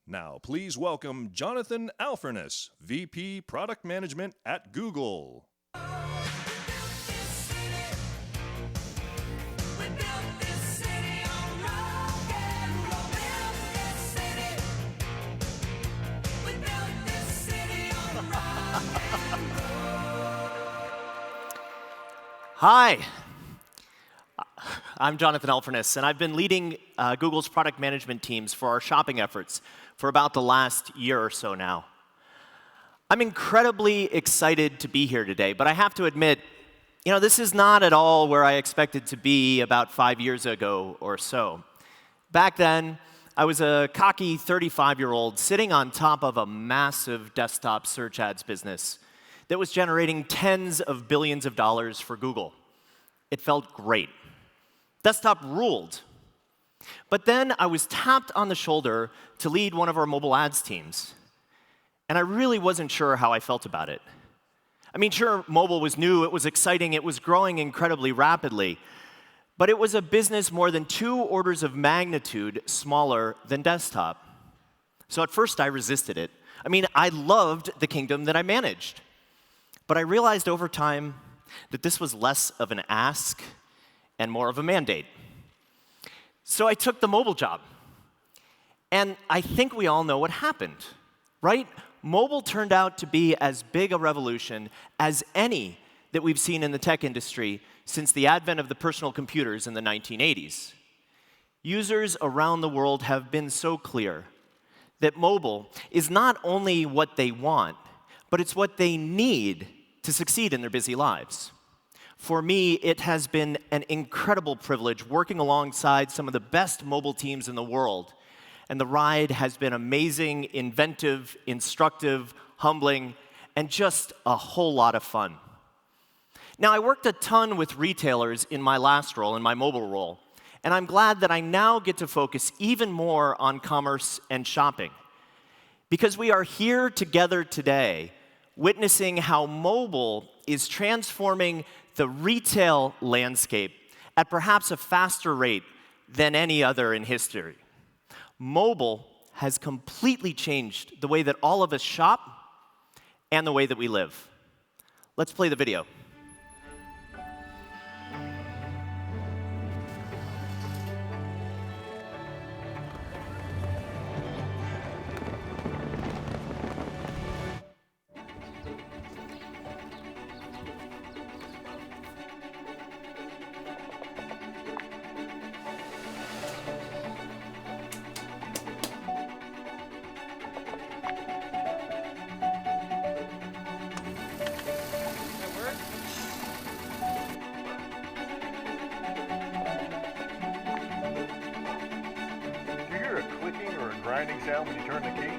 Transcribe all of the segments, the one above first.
Now, please welcome Jonathan Alferness, VP Product Management at Google. Hi, I'm Jonathan Alferness, and I've been leading Google's product management teams for our shopping efforts for about the last year or so now. I'm incredibly excited to be here today, but I have to admit, this is not at all where I expected to be about 5 years ago or so. Back then, I was a cocky 35-year-old sitting on top of a massive desktop search ads business that was generating tens of billions of dollars for Google. It felt great. Desktop ruled. But then I was tapped on the shoulder to lead one of our mobile ads teams. And I really wasn't sure how I felt about it. I mean, sure, mobile was new, it was exciting, it was growing incredibly rapidly. But it was a business more than 2 orders of magnitude smaller than desktop. So at first I resisted it. I mean, I loved the kingdom that I managed. But I realized over time that this was less of an ask and more of a mandate. So I took the mobile job. And I think we all know what happened, right? Mobile turned out to be as big a revolution as any that we've seen in the tech industry since the advent of the personal computers in the 1980s. Users around the world have been so clear that mobile is not only what they want, but it's what they need to succeed in their busy lives. For me, it has been an incredible privilege working alongside some of the best mobile teams in the world. And the ride has been amazing, inventive, instructive, humbling, and just a whole lot of fun. Now, I worked a ton with retailers in my last role, in my mobile role, and I'm glad that I now get to focus even more on commerce and shopping. Because we are here together today witnessing how mobile is transforming the retail landscape at perhaps a faster rate than any other in history. Mobile has completely changed the way that all of us shop and the way that we live. Let's play the video. Do you hear a clicking or a grinding sound when you turn the key?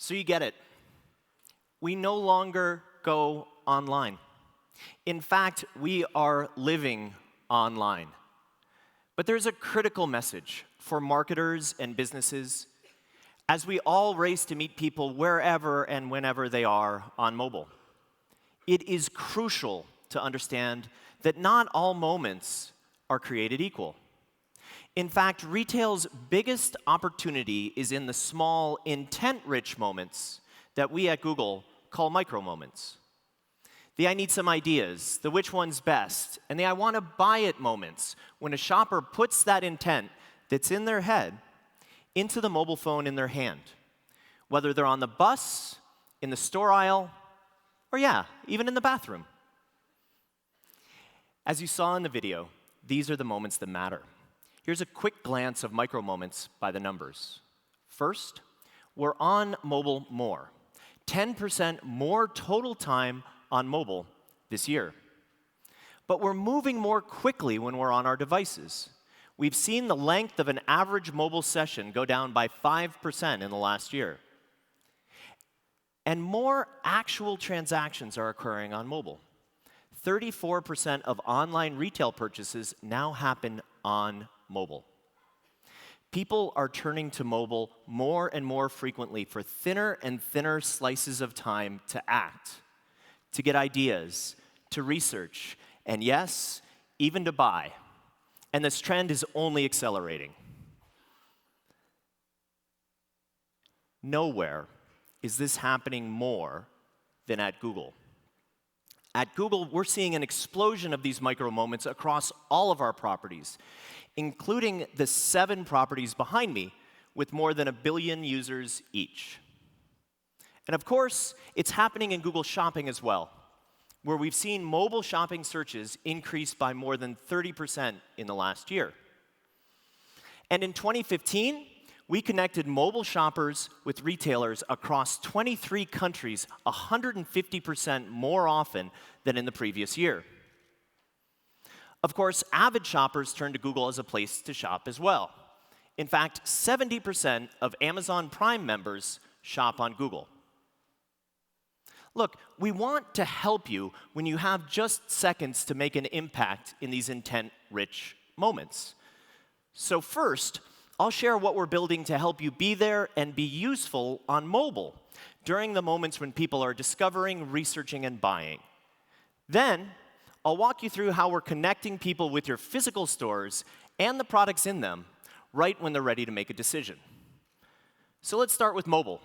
So you get it. We no longer go online. In fact, we are living online. But there's a critical message for marketers and businesses as we all race to meet people wherever and whenever they are on mobile. It is crucial to understand that not all moments are created equal. In fact, retail's biggest opportunity is in the small, intent-rich moments that we at Google call micromoments. The I need some ideas, the which one's best, and the I want to buy it moments when a shopper puts that intent that's in their head into the mobile phone in their hand, whether they're on the bus, in the store aisle, or yeah, even in the bathroom. As you saw in the video, these are the moments that matter. Here's a quick glance of Micromoments by the numbers. First, we're on mobile more. 10% more total time on mobile this year. But we're moving more quickly when we're on our devices. We've seen the length of an average mobile session go down by 5% in the last year. And more actual transactions are occurring on mobile. 34% of online retail purchases now happen on mobile. People are turning to mobile more and more frequently for thinner and thinner slices of time to act, to get ideas, to research, and yes, even to buy. And this trend is only accelerating. Nowhere is this happening more than at Google. At Google, we're seeing an explosion of these micro-moments across all of our properties, including the 7 properties behind me with more than 1 billion users each. And of course, it's happening in Google Shopping as well, where we've seen mobile shopping searches increase by more than 30% in the last year. And in 2015, we connected mobile shoppers with retailers across 23 countries 150% more often than in the previous year. Of course, avid shoppers turn to Google as a place to shop as well. In fact, 70% of Amazon Prime members shop on Google. Look, we want to help you when you have just seconds to make an impact in these intent-rich moments. So first, I'll share what we're building to help you be there and be useful on mobile during the moments when people are discovering, researching, and buying. Then, I'll walk you through how we're connecting people with your physical stores and the products in them right when they're ready to make a decision. So let's start with mobile.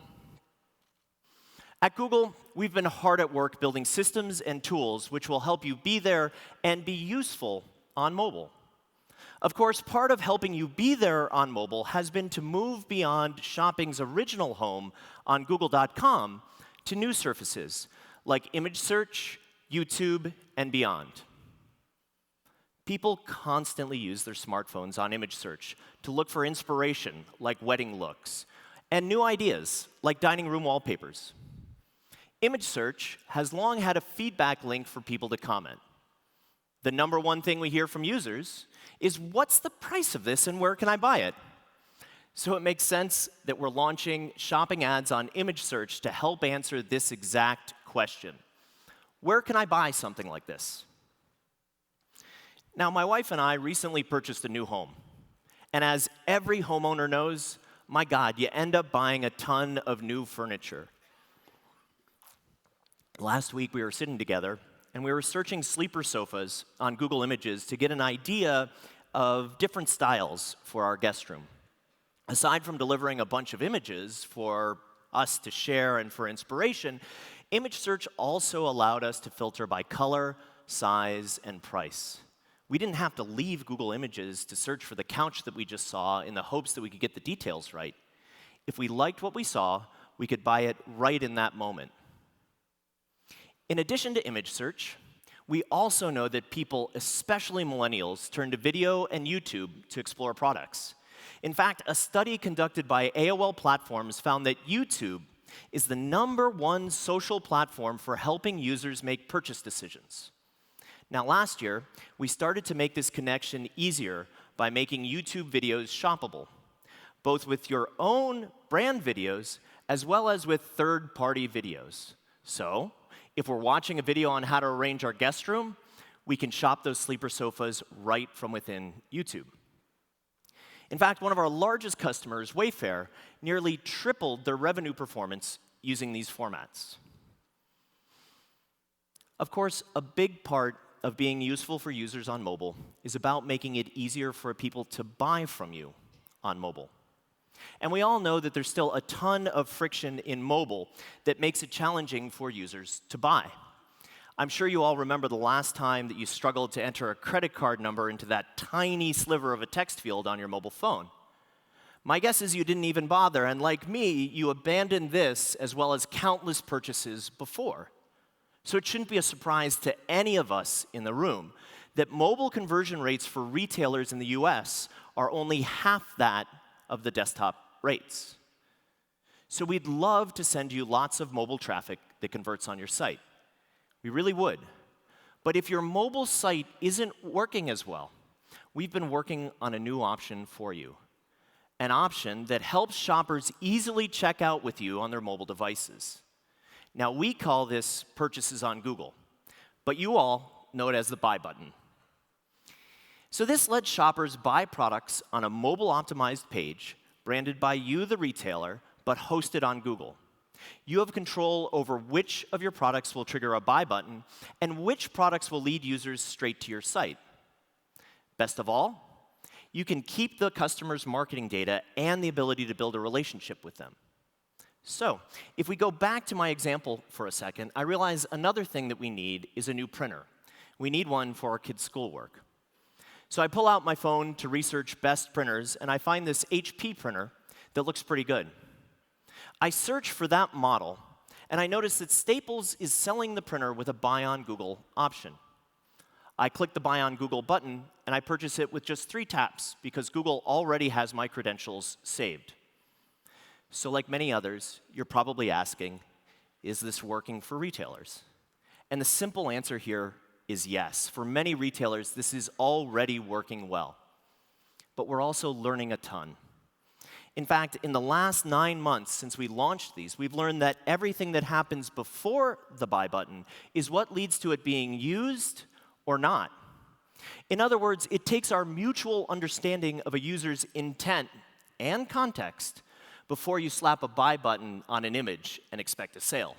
At Google, we've been hard at work building systems and tools which will help you be there and be useful on mobile. Of course, part of helping you be there on mobile has been to move beyond shopping's original home on Google.com to new surfaces like image search, YouTube, and beyond. People constantly use their smartphones on image search to look for inspiration, like wedding looks, and new ideas, like dining room wallpapers. Image search has long had a feedback link for people to comment. The number one thing we hear from users is, what's the price of this and where can I buy it? So it makes sense that we're launching shopping ads on image search to help answer this exact question. Where can I buy something like this? Now, my wife and I recently purchased a new home. And as every homeowner knows, my God, you end up buying a ton of new furniture. Last week, we were sitting together, and we were searching sleeper sofas on Google Images to get an idea of different styles for our guest room. Aside from delivering a bunch of images for us to share and for inspiration, image search also allowed us to filter by color, size, and price. We didn't have to leave Google Images to search for the couch that we just saw in the hopes that we could get the details right. If we liked what we saw, we could buy it right in that moment. In addition to image search, we also know that people, especially millennials, turn to video and YouTube to explore products. In fact, a study conducted by AOL Platforms found that YouTube is the #1 social platform for helping users make purchase decisions. Now, last year, we started to make this connection easier by making YouTube videos shoppable, both with your own brand videos as well as with third-party videos. So, if we're watching a video on how to arrange our guest room, we can shop those sleeper sofas right from within YouTube. In fact, one of our largest customers, Wayfair, nearly tripled their revenue performance using these formats. Of course, a big part of being useful for users on mobile is about making it easier for people to buy from you on mobile. And we all know that there's still a ton of friction in mobile that makes it challenging for users to buy. I'm sure you all remember the last time that you struggled to enter a credit card number into that tiny sliver of a text field on your mobile phone. My guess is you didn't even bother, and like me, you abandoned this as well as countless purchases before. So it shouldn't be a surprise to any of us in the room that mobile conversion rates for retailers in the US are only half that of the desktop rates. So we'd love to send you lots of mobile traffic that converts on your site. We really would. But if your mobile site isn't working as well, we've been working on a new option for you. An option that helps shoppers easily check out with you on their mobile devices. Now, we call this Purchases on Google, but you all know it as the Buy button. So this lets shoppers buy products on a mobile-optimized page, branded by you, the retailer, but hosted on Google. You have control over which of your products will trigger a Buy button and which products will lead users straight to your site. Best of all, you can keep the customer's marketing data and the ability to build a relationship with them. So, if we go back to my example for a second, I realize another thing that we need is a new printer. We need one for our kids' schoolwork. So I pull out my phone to research best printers, and I find this HP printer that looks pretty good. I search for that model, and I notice that Staples is selling the printer with a Buy on Google option. I click the Buy on Google button, and I purchase it with just 3 taps because Google already has my credentials saved. So like many others, you're probably asking, is this working for retailers? And the simple answer here is yes. For many retailers, this is already working well. But we're also learning a ton. In fact, in the last 9 months since we launched these, we've learned that everything that happens before the Buy button is what leads to it being used or not. In other words, it takes our mutual understanding of a user's intent and context before you slap a Buy button on an image and expect a sale.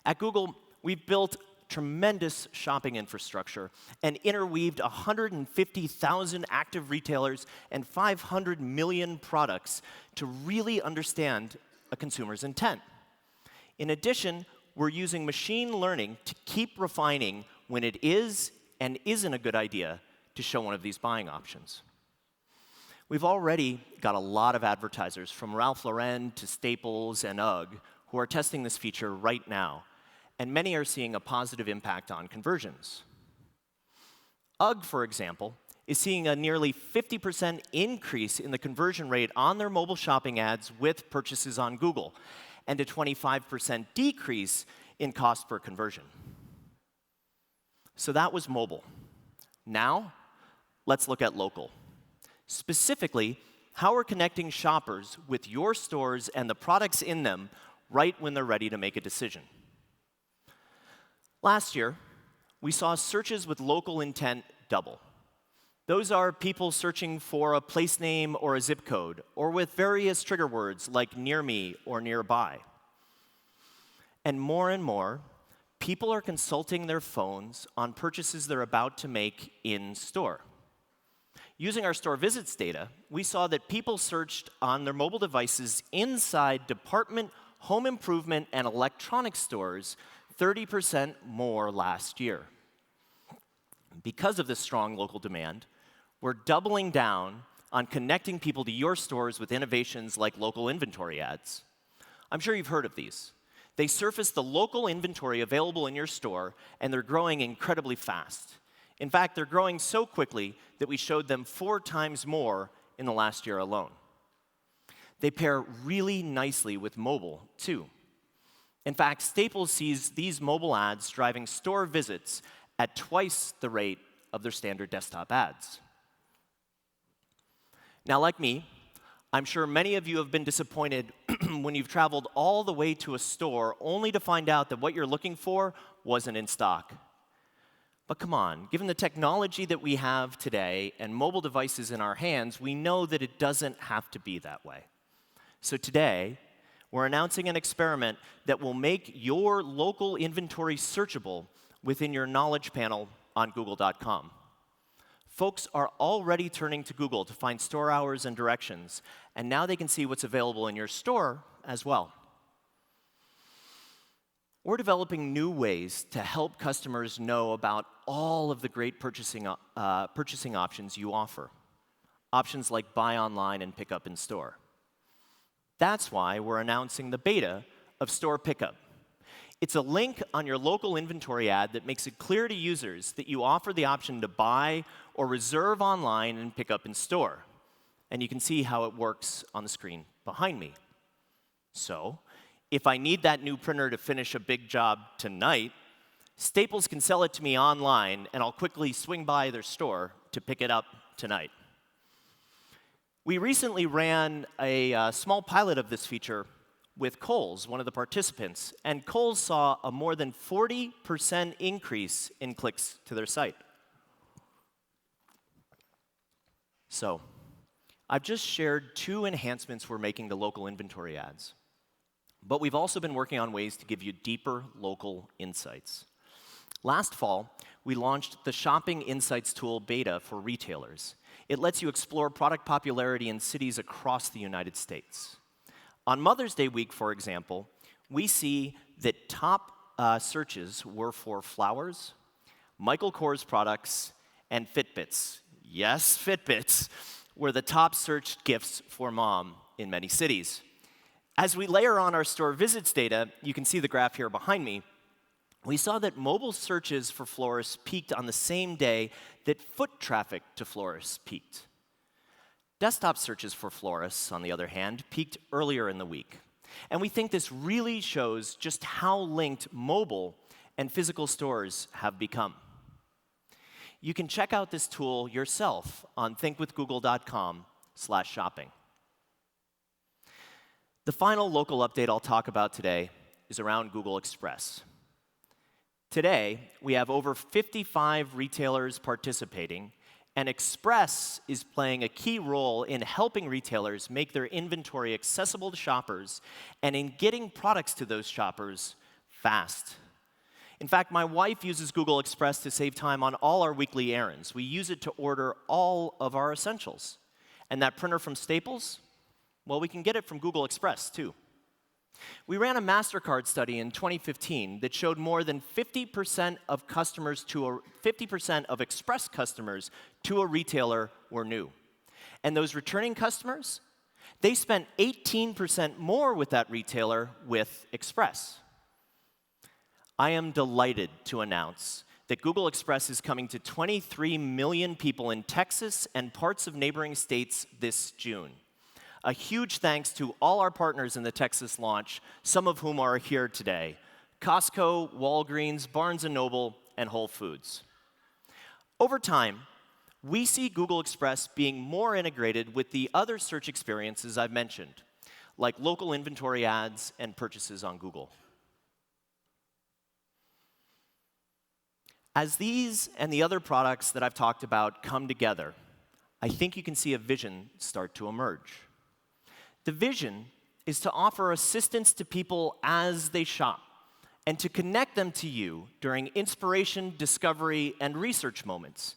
At Google, we've built tremendous shopping infrastructure and interweaved 150,000 active retailers and 500 million products to really understand a consumer's intent. In addition, we're using machine learning to keep refining when it is and isn't a good idea to show one of these buying options. We've already got a lot of advertisers, from Ralph Lauren to Staples and UGG, who are testing this feature right now, and many are seeing a positive impact on conversions. UGG, for example, is seeing a nearly 50% increase in the conversion rate on their mobile shopping ads with purchases on Google, and a 25% decrease in cost per conversion. So that was mobile. Now, let's look at local. Specifically, how we're connecting shoppers with your stores and the products in them right when they're ready to make a decision. Last year, we saw searches with local intent double. Those are people searching for a place name or a zip code, or with various trigger words like near me or nearby. And more, people are consulting their phones on purchases they're about to make in store. Using our store visits data, we saw that people searched on their mobile devices inside department, home improvement, and electronics stores 30% more last year. Because of this strong local demand, we're doubling down on connecting people to your stores with innovations like local inventory ads. I'm sure you've heard of these. They surface the local inventory available in your store, and they're growing incredibly fast. In fact, they're growing so quickly that we showed them 4 times more in the last year alone. They pair really nicely with mobile, too. In fact, Staples sees these mobile ads driving store visits at twice the rate of their standard desktop ads. Now, like me, I'm sure many of you have been disappointed when you've traveled all the way to a store only to find out that what you're looking for wasn't in stock. But come on, given the technology that we have today and mobile devices in our hands, we know that it doesn't have to be that way. So today, we're announcing an experiment that will make your local inventory searchable within your knowledge panel on Google.com. Folks are already turning to Google to find store hours and directions, and now they can see what's available in your store as well. We're developing new ways to help customers know about all of the great purchasing options you offer. options like buy online and pick up in store. That's why we're announcing the beta of Store Pickup. It's a link on your local inventory ad that makes it clear to users that you offer the option to buy or reserve online and pick up in store. And you can see how it works on the screen behind me. So, if I need that new printer to finish a big job tonight, Staples can sell it to me online, and I'll quickly swing by their store to pick it up tonight. We recently ran a small pilot of this feature with Kohl's, one of the participants, and Kohl's saw a more than 40% increase in clicks to their site. So, I've just shared 2 enhancements we're making to local inventory ads. But we've also been working on ways to give you deeper local insights. Last fall, we launched the Shopping Insights tool beta for retailers. It lets you explore product popularity in cities across the United States. On Mother's Day week, for example, we see that top searches were for flowers, Michael Kors products, and Fitbits. Yes, Fitbits were the top searched gifts for mom in many cities. As we layer on our store visits data, you can see the graph here behind me, we saw that mobile searches for florists peaked on the same day that foot traffic to florists peaked. Desktop searches for florists, on the other hand, peaked earlier in the week. And we think this really shows just how linked mobile and physical stores have become. You can check out this tool yourself on thinkwithgoogle.com/shopping. The final local update I'll talk about today is around Google Express. Today, we have over 55 retailers participating, and Express is playing a key role in helping retailers make their inventory accessible to shoppers and in getting products to those shoppers fast. In fact, my wife uses Google Express to save time on all our weekly errands. We use it to order all of our essentials. And that printer from Staples, well, we can get it from Google Express, too. We ran a MasterCard study in 2015 that showed more than 50% of Express customers to a retailer were new. And those returning customers, they spent 18% more with that retailer with Express. I am delighted to announce that Google Express is coming to 23 million people in Texas and parts of neighboring states this June. A huge thanks to all our partners in the Texas launch, some of whom are here today: Costco, Walgreens, Barnes & Noble, and Whole Foods. Over time, we see Google Express being more integrated with the other search experiences I've mentioned, like local inventory ads and purchases on Google. As these and the other products that I've talked about come together, I think you can see a vision start to emerge. The vision is to offer assistance to people as they shop and to connect them to you during inspiration, discovery, and research moments,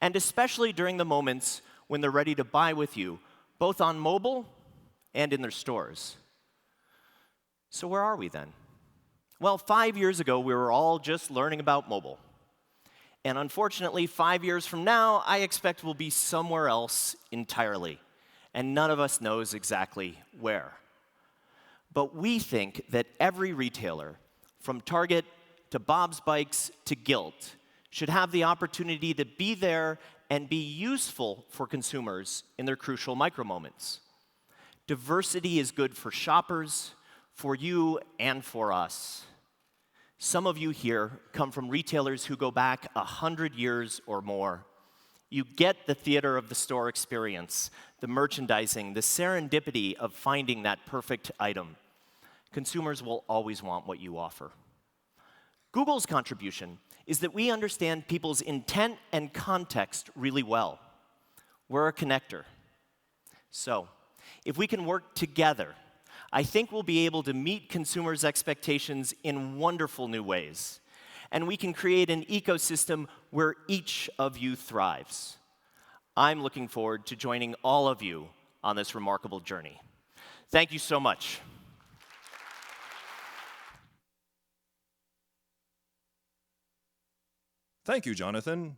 and especially during the moments when they're ready to buy with you, both on mobile and in their stores. So where are we then? Well, 5 years ago, we were all just learning about mobile. And unfortunately, 5 years from now, I expect we'll be somewhere else entirely. And none of us knows exactly where. But we think that every retailer, from Target to Bob's Bikes to Gilt, should have the opportunity to be there and be useful for consumers in their crucial micromoments. Diversity is good for shoppers, for you, and for us. Some of you here come from retailers who go back 100 years or more. You get the theater of the store experience, the merchandising, the serendipity of finding that perfect item. Consumers will always want what you offer. Google's contribution is that we understand people's intent and context really well. We're a connector. So, if we can work together, I think we'll be able to meet consumers' expectations in wonderful new ways. And we can create an ecosystem where each of you thrives. I'm looking forward to joining all of you on this remarkable journey. Thank you so much. Thank you, Jonathan.